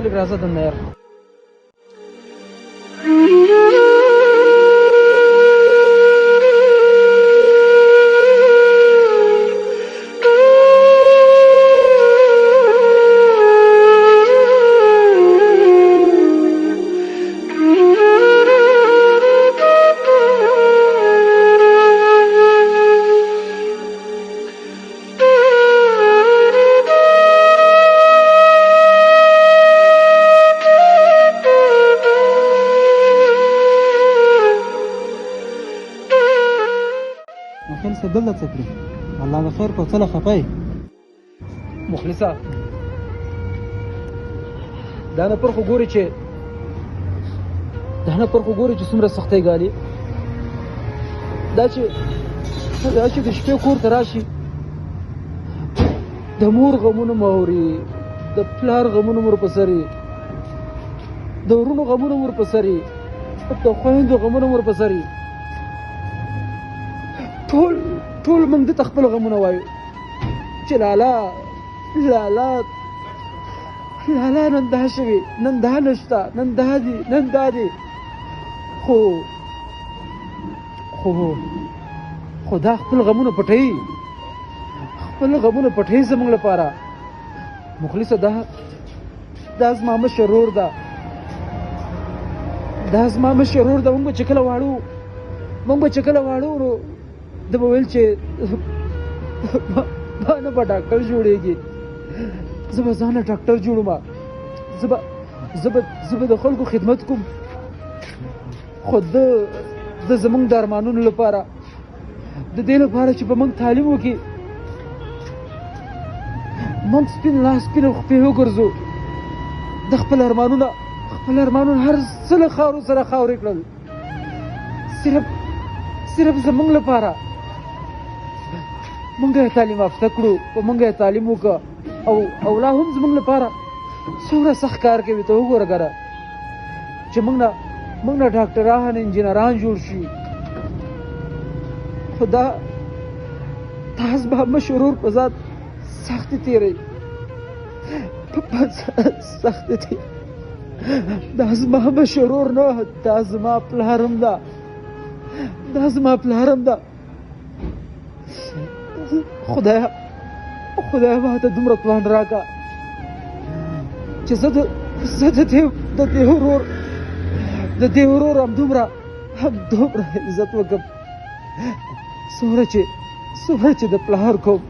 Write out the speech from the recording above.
لږ راځه دننه یار. خیل څه دلته څه کړي الله د خیر په څه خفای مخلصه دا نه پر خو ګوري چې څومره سختۍ ګالي. دا چې د شپې کور ته راشي د مور غمونه موري، د پلار غمونه مور په سري، د ورونو غمونه مور په سري، د خویندو غمونه مور په سري. ټول موږ د خپل غمونه وایو چې لالا نن دا شوي، نن دا نشته، نن دا دي. خو دا خپل غمونه پټوي زموږ لپاره. مخلصه دا زما مشر ورور ده، موږ به چې کله واړو نو ده به ویل چې ما نه به ډاکټر جوړېږي، زه به ځانه ډاکټر جوړم، زه به د خلکو خدمت کوم. خو د زمونږ د ارمانونو لپاره، د دې لپاره چې په موږ تعلیم وکړي، موږ سپین لاس سپینې خپې وګرځو، د خپل ارمانونه هر څه له خاورو سره خاورې کړل، صرف زمونږ لپاره. مونږ یې تعلیم یافته کړو، په مونږ یې تعلیم وکړه، او لا هم زمونږ لپاره څومره سخت کار کوي. ته وګوره ګره چې موږ نه ډاکټران انجینران جوړ شي. خو دا زما مشر ورور په ذات سختې تېروي، دا زما مشر ورور نه، دا زما پلار هم ده. خدایا ما ته دومره توان راکړه چې زه د دې ورور همدومره عزت وکړم څومره چې د پلار کوم.